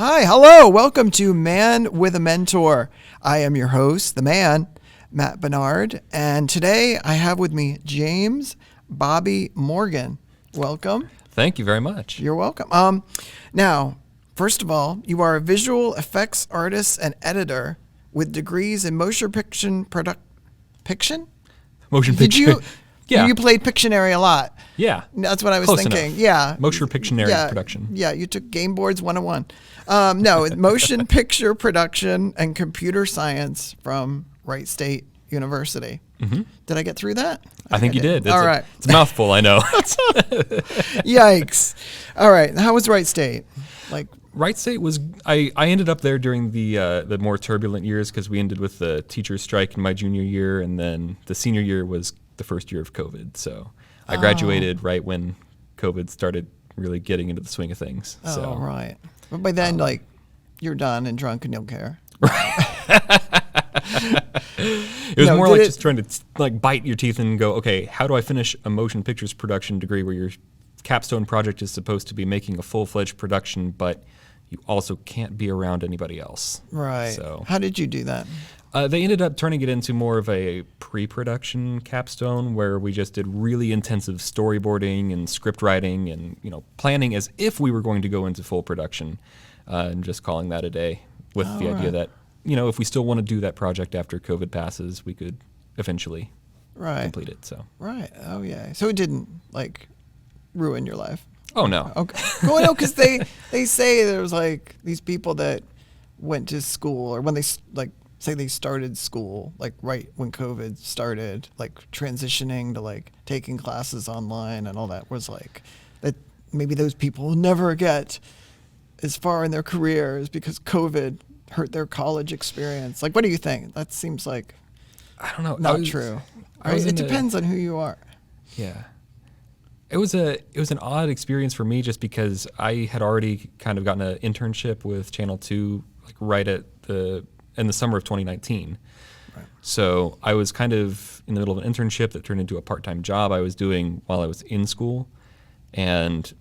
Hi, hello, welcome to Man with a Mentor. I am your host, the man, Matt Barnard, and today I have with me James Bobby Morgan. Welcome. Thank you very much. You're welcome. Now, first of all, you are a visual effects artist and editor with degrees in motion picture Fiction? Motion Did picture. Yeah. You played Pictionary a lot. Yeah. That's what I was Close thinking. enough. Yeah. Motion Pictionary production. Yeah, you took Game Boards 101. No, motion picture production and computer science from Wright State University. Mm-hmm. Did I get through that? I think you did. All right. It's a mouthful, I know. Yikes. All right. How was Wright State? Wright State was, I ended up there during the more turbulent years because we ended with the teacher's strike in my junior year, and then the senior year was the first year of COVID. So I graduated right when COVID started really getting into the swing of things. Oh, right. But by then, you're done and drunk and you don't care. It was more like just trying to bite your teeth and go, okay, how do I finish a motion pictures production degree where your capstone project is supposed to be making a full-fledged production, but you also can't be around anybody else. Right. So how did you do that? They ended up turning it into more of a pre-production capstone where we just did really intensive storyboarding and script writing and planning as if we were going to go into full production, and just calling that a day with the idea that if we still want to do that project after COVID passes, we could eventually complete it. So right. Oh yeah. So it didn't ruin your life. Oh no. Okay. Well, no, because they say there's these people that went to school, or when they say they started school right when COVID started, transitioning to taking classes online and all that, was that maybe those people will never get as far in their careers because COVID hurt their college experience. What do you think? That seems I don't know. Not true. Right? It depends on who you are. Yeah. It was an odd experience for me just because I had already kind of gotten an internship with Channel 2 right in the summer of 2019. Right. So I was kind of in the middle of an internship that turned into a part-time job I was doing while I was in school. And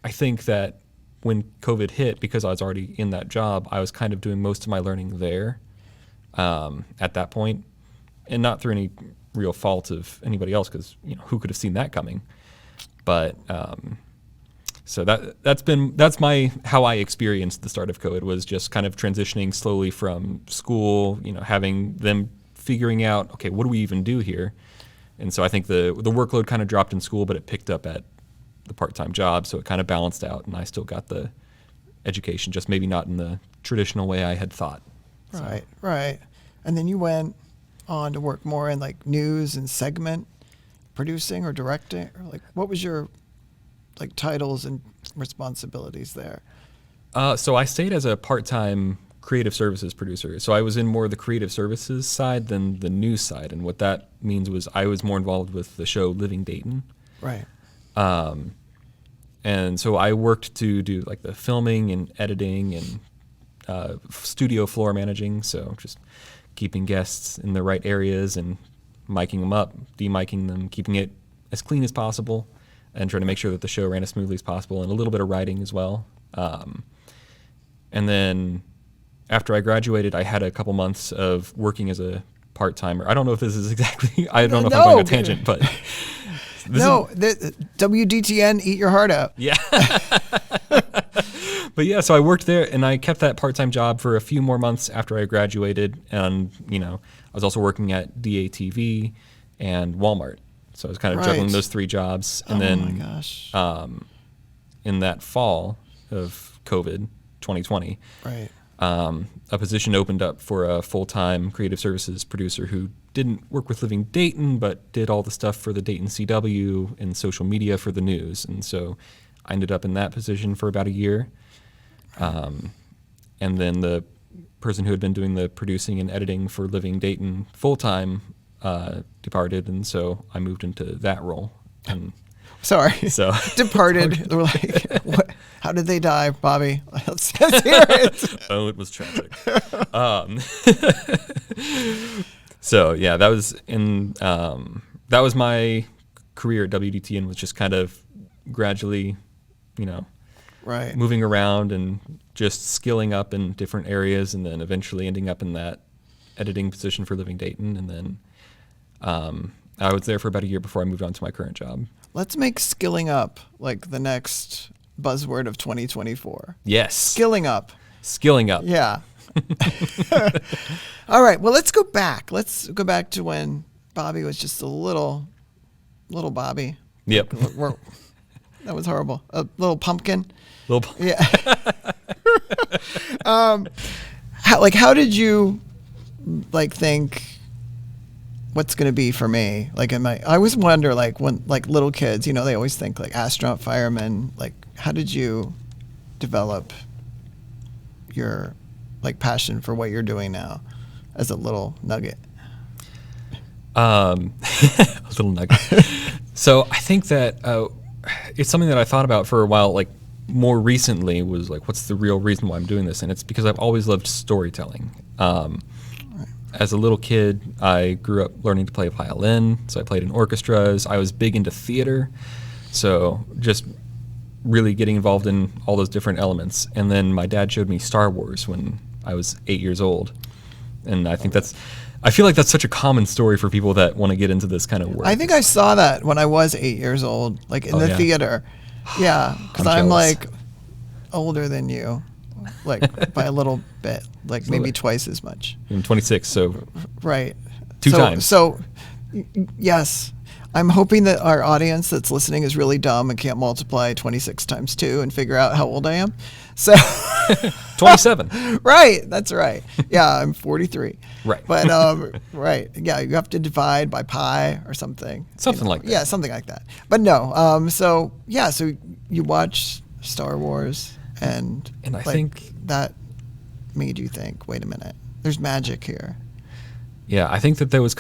I think that when COVID hit, because I was already in that job, I was kind of doing most of my learning there at that point, and not through any real fault of anybody else, because who could have seen that coming? But so that's how I experienced the start of COVID, was just kind of transitioning slowly from school, having them figuring out, okay, what do we even do here? And so I think the workload kind of dropped in school, but it picked up at the part-time job, so it kind of balanced out, and I still got the education, just maybe not in the traditional way I had thought. Right, right. And then you went on to work more in news and segment producing or directing, or what was your titles and responsibilities there? So I stayed as a part-time creative services producer. So I was in more of the creative services side than the news side, and what that means was I was more involved with the show Living Dayton. Right. And so I worked to do the filming and editing and studio floor managing, so just keeping guests in the right areas and miking them up, de-miking them, keeping it as clean as possible, and trying to make sure that the show ran as smoothly as possible, and a little bit of writing as well. And then after I graduated, I had a couple months of working as a part-timer. I don't know if this is exactly, I don't know if I'm going on a tangent, but... the WDTN, eat your heart out. Yeah. But yeah, so I worked there, and I kept that part-time job for a few more months after I graduated, and I was also working at DATV and Walmart. So I was kind of juggling those three jobs. And my gosh. In that fall of COVID, 2020, right. A position opened up for a full-time creative services producer who didn't work with Living Dayton, but did all the stuff for the Dayton CW and social media for the news. And so I ended up in that position for about a year. And then the person who had been doing the producing and editing for Living Dayton full-time departed, and so I moved into that role. And sorry, so departed. They were what? How did they die, Bobby? Let's hear it. Oh, it was tragic. So yeah, that was my career at WDTN, was just kind of gradually, Right. moving around and just skilling up in different areas, and then eventually ending up in that editing position for Living Dayton. And then I was there for about a year before I moved on to my current job. Let's make skilling up like the next buzzword of 2024. Yes. Skilling up. Skilling up. Yeah. All right. Well, let's go back. Let's go back to when Bobby was just a little Bobby. Yep. That was horrible. A little pumpkin. Yeah. How did you think what's going to be for me? I always wonder, when little kids, they always think astronaut, fireman. How did you develop your passion for what you're doing now as a little nugget? A little nugget. So I think that it's something that I thought about for a while. More recently was what's the real reason why I'm doing this? And it's because I've always loved storytelling. As a little kid, I grew up learning to play violin, so I played in orchestras. I was big into theater, so just really getting involved in all those different elements. And then my dad showed me Star Wars when I was 8 years old, and I think I feel like that's such a common story for people that want to get into this kind of work. I think I saw that when I was 8 years old, in the theater. Yeah, because I'm older than you, by a little bit, maybe twice as much. I'm 26, so right, two times. So, yes, I'm hoping that our audience that's listening is really dumb and can't multiply 26 times 2 and figure out how old I am. So 27. Right, that's right. Yeah, I'm 43. Right. But right, yeah, you have to divide by pi or something. Something like that. Yeah, something like that. But no, so you watch Star Wars and I think that made you think, wait a minute, there's magic here. Yeah, I think that there was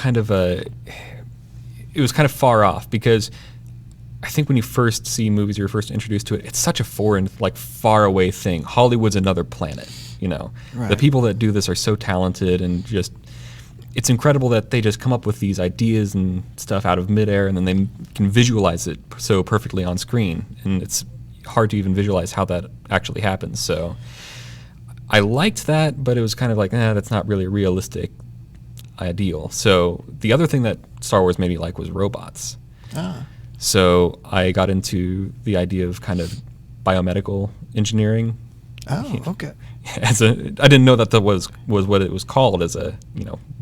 it was kind of far off, because I think when you first see movies, you're first introduced to it, it's such a foreign, far away thing. Hollywood's another planet, Right. The people that do this are so talented, and it's incredible that they just come up with these ideas and stuff out of midair, and then they can visualize it so perfectly on screen. And it's hard to even visualize how that actually happens. So I liked that, but it was kind of that's not really a realistic ideal. So the other thing that Star Wars made me like was robots. So I got into the idea of kind of biomedical engineering. Oh, okay. I didn't know that was what it was called as a,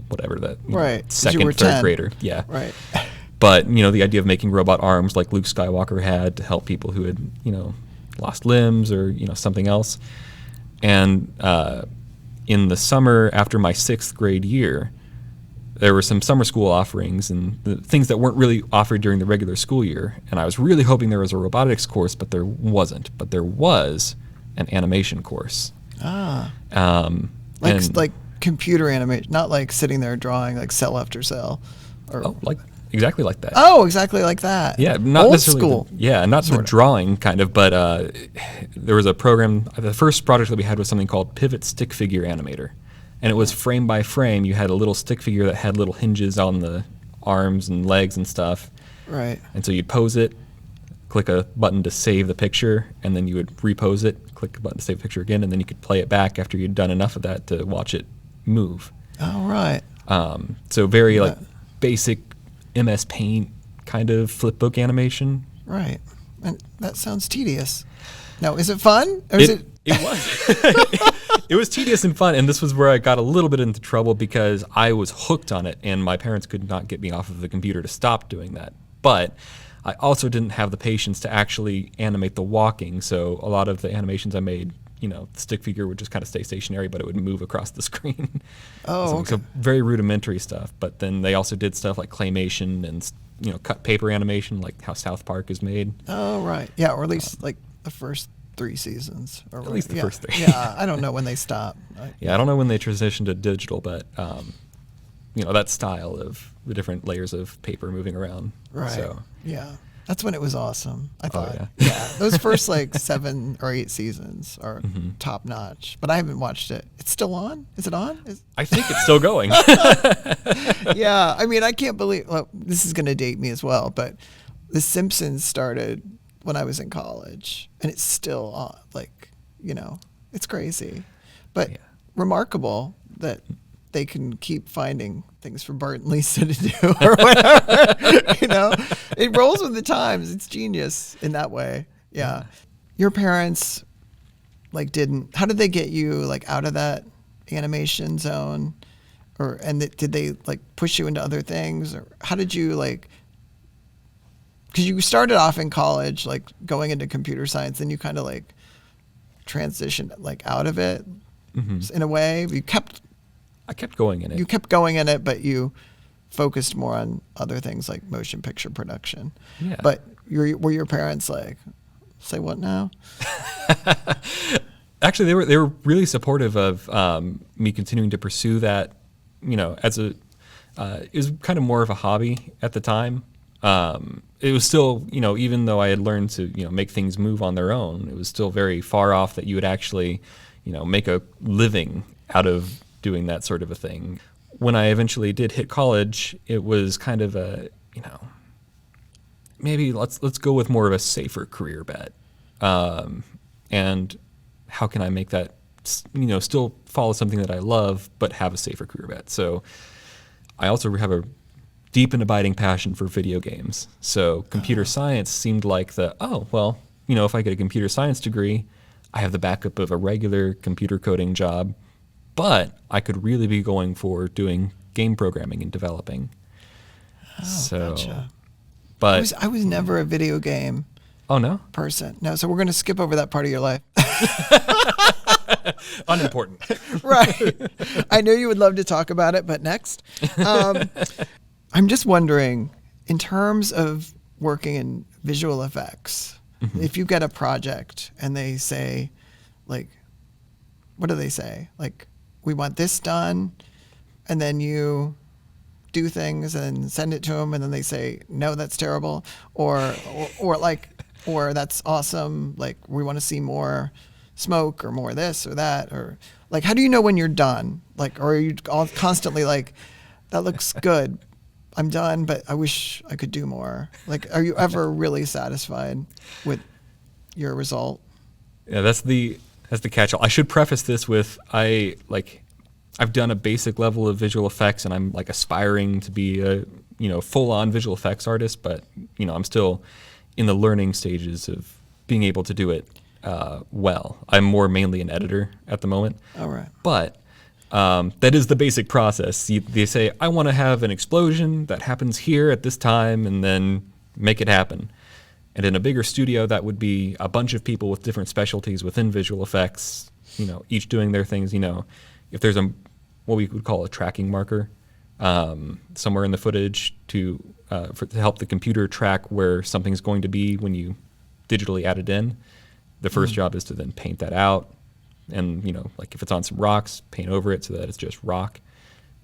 whatever that, right. second, third 10. grader. Yeah. Right. But, the idea of making robot arms like Luke Skywalker had to help people who had, lost limbs or, something else. And in the summer after my 6th grade year, there were some summer school offerings and the things that weren't really offered during the regular school year. And I was really hoping there was a robotics course, but there wasn't. But there was an animation course. Like computer animation, not sitting there drawing cell after cell. Or, exactly like that. Oh, exactly like that. Yeah, not old necessarily school. Not the drawing kind of, but there was a program. The first project that we had was something called Pivot Stick Figure Animator, and it was frame by frame. You had a little stick figure that had little hinges on the arms and legs and stuff. Right. And so you'd pose it, click a button to save the picture, and then you would repose it, click a button to save the picture again, and then you could play it back after you'd done enough of that to watch it move. Oh, right. So very basic MS Paint kind of flipbook animation. Right. And that sounds tedious. Now, is it fun? Or is it was. It was tedious and fun, and this was where I got a little bit into trouble because I was hooked on it, and my parents could not get me off of the computer to stop doing that. But I also didn't have the patience to actually animate the walking, so a lot of the animations I made, the stick figure would just kind of stay stationary, but it would move across the screen. Oh, okay. So very rudimentary stuff. But then they also did stuff like claymation and cut paper animation, like how South Park is made. Oh, right. Yeah, or at least the first 3 seasons. Or at least the first 3. Yeah, I don't know when they stop. I don't know when they transitioned to digital, but that style of the different layers of paper moving around. Right. So. Yeah. That's when it was awesome, I thought. Oh, yeah. Those first 7 or 8 seasons are top notch. But I haven't watched it. It's still on? Is it on? I think it's still going. Yeah, I mean, I can't believe. Well, this is going to date me as well, but The Simpsons started when I was in college, and it's still on. Like, it's crazy, but remarkable that they can keep finding things for Bart and Lisa to do or whatever. It rolls with the times. It's genius in that way. Yeah. Your parents how did they get you out of that animation zone, did they push you into other things, or how did you because you started off in college going into computer science, and you kind of transitioned out of it in a way. I kept going in it. You kept going in it, but you focused more on other things like motion picture production. Yeah. But were your parents say what now? Actually, they were really supportive of me continuing to pursue that. As it was kind of more of a hobby at the time. It was still, even though I had learned to, make things move on their own, it was still very far off that you would actually, make a living out of doing that sort of a thing. When I eventually did hit college, it was kind of a, maybe let's go with more of a safer career bet. And how can I make that, still follow something that I love, but have a safer career bet? So I also have a deep and abiding passion for video games. So computer science seemed like if I get a computer science degree, I have the backup of a regular computer coding job, but I could really be going for doing game programming and developing. Gotcha. But I was never a video game person. No, so we're going to skip over that part of your life. Unimportant. Right. I know you would love to talk about it, but next. I'm just wondering, in terms of working in visual effects, if you get a project and they say, what do they say? We want this done, and then you do things and send it to them, and then they say, no, that's terrible, or that's awesome. We want to see more smoke or more this or that, or how do you know when you're done? Or are you all constantly that looks good, I'm done, but I wish I could do more? Are you ever really satisfied with your result? Yeah, that's the catch-all. I should preface this with I've done a basic level of visual effects, and I'm aspiring to be a full-on visual effects artist, but I'm still in the learning stages of being able to do it well. I'm more mainly an editor at the moment. All right. But that is the basic process. They say, I want to have an explosion that happens here at this time, and then make it happen. And in a bigger studio, that would be a bunch of people with different specialties within visual effects, each doing their things. If there's what we would call a tracking marker somewhere in the footage to help the computer track where something's going to be when you digitally add it in, the first job is to then paint that out. And, if it's on some rocks, paint over it so that it's just rock,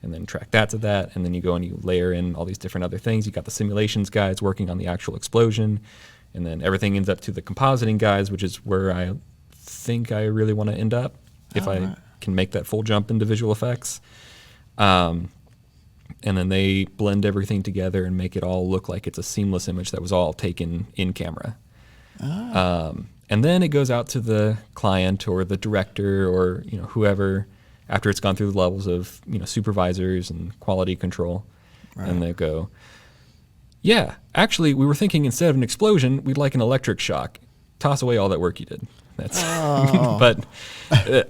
and then track that to that. And then you go and you layer in all these different other things. You got the simulations guys working on the actual explosion, and then everything ends up to the compositing guys, which is where I think I really want to end up if I can make that full jump into visual effects. And then they blend everything together and make it all look like it's a seamless image that was all taken in camera. And then it goes out to the client or the director or whoever after it's gone through the levels of supervisors and quality control, and they go, yeah, actually we were thinking instead of an explosion we'd like an electric shock. Toss away all that work you did. That's but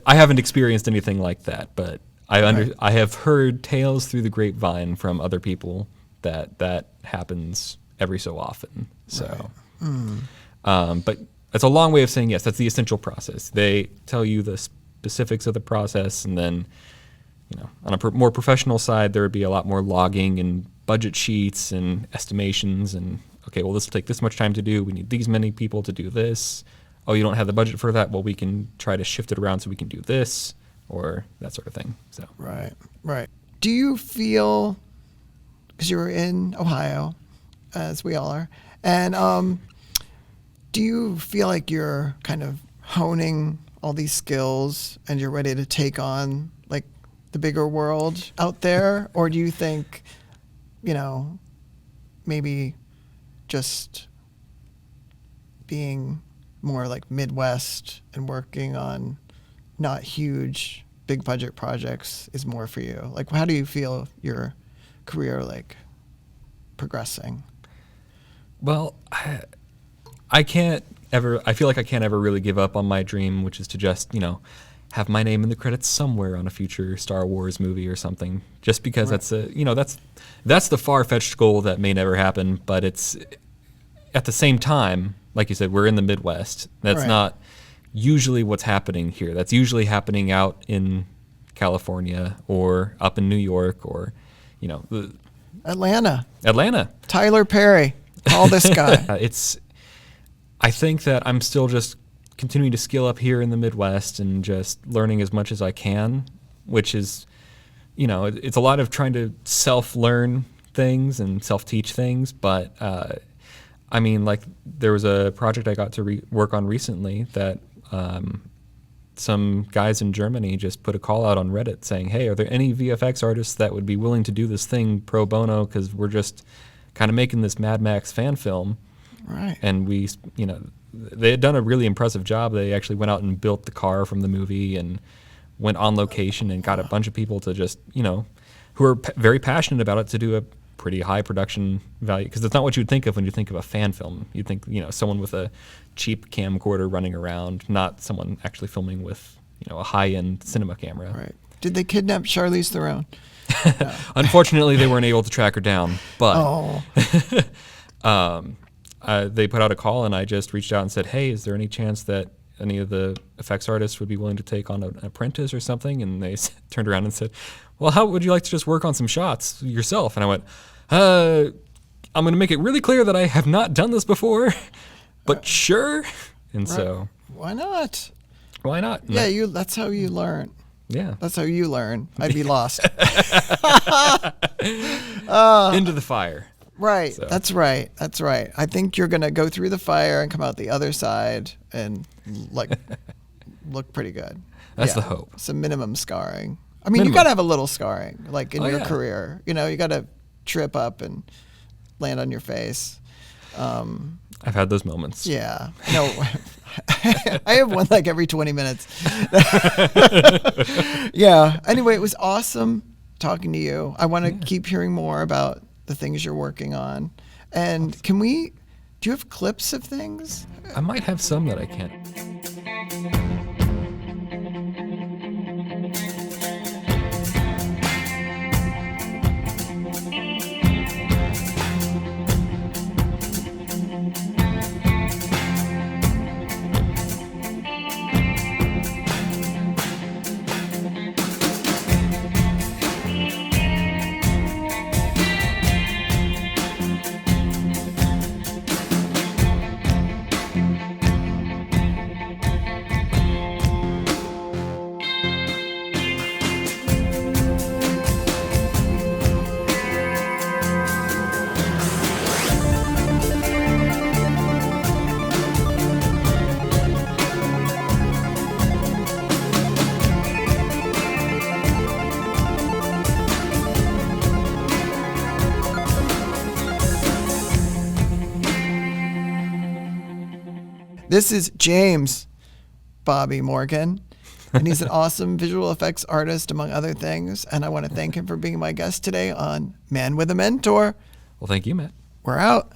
I haven't experienced anything like that. But I have heard tales through the grapevine from other people that happens every so often. So, but that's a long way of saying yes. That's the essential process. They tell you the specifics of the process, and then, on a more professional side, there would be a lot more logging and budget sheets and estimations. And okay, well, this will take this much time to do. We need these many people to do this. Oh, you don't have the budget for that? Well, we can try to shift it around so we can do this, or that sort of thing. So right. Do you feel, because you're in Ohio, as we all are, and do you feel like you're kind of honing all these skills and you're ready to take on the bigger world out there? Or do you think, maybe just being more like Midwest and working on not huge, big budget projects is more for you? Like, how do you feel your career like progressing? Well, I feel like I can't ever really give up on my dream, which is to just, have my name in the credits somewhere on a future Star Wars movie or something. Just because Right. that's the far-fetched goal that may never happen, but it's at the same time, like you said, we're in the Midwest. That's Right. not usually what's happening here. That's usually happening out in California or up in New York or, Atlanta, Atlanta. Tyler Perry, call this guy. I think that I'm still just continuing to skill up here in the Midwest and just learning as much as I can, which is, it's a lot of trying to self-learn things and self-teach things. But like there was a project I got to work on recently that some guys in Germany just put a call out on Reddit saying, hey, are there any VFX artists that would be willing to do this thing pro bono? Because we're just kind of making this Mad Max fan film. Right. And they had done a really impressive job. They actually went out and built the car from the movie and went on location and got a bunch of people to just, who are very passionate about it to do a pretty high production value. Because that's not what you'd think of when you think of a fan film. You'd think, someone with a cheap camcorder running around, not someone actually filming with, a high-end cinema camera. Right. Did they kidnap Charlize Theron? No. Unfortunately, they weren't able to track her down. But Oh. they put out a call, and I just reached out and said, hey, is there any chance that any of the effects artists would be willing to take on an apprentice or something? And they turned around and said, well, how would you like to just work on some shots yourself? And I went, I'm going to make it really clear that I have not done this before, but sure. And Right. so Why not? why not? And Yeah, that's how you learn. yeah. That's how you learn. I'd be lost. Into the fire. Right. So. That's right. That's right. I think you're going to go through the fire and come out the other side and like look pretty good. That's the hope. Some minimum scarring. I mean, you Minimum. got to have a little scarring like in Oh, your yeah. career. You got to trip up and land on your face. I've had those moments. Yeah. No, I have one like every 20 minutes. Yeah. Anyway, it was awesome talking to you. I want to keep hearing more about the things you're working on. And do you have clips of things? I might have some that I can't. This is James Bobby Morgan, and he's an awesome visual effects artist, among other things. And I want to thank him for being my guest today on Man with a Mentor. Well, thank you, Matt. We're out.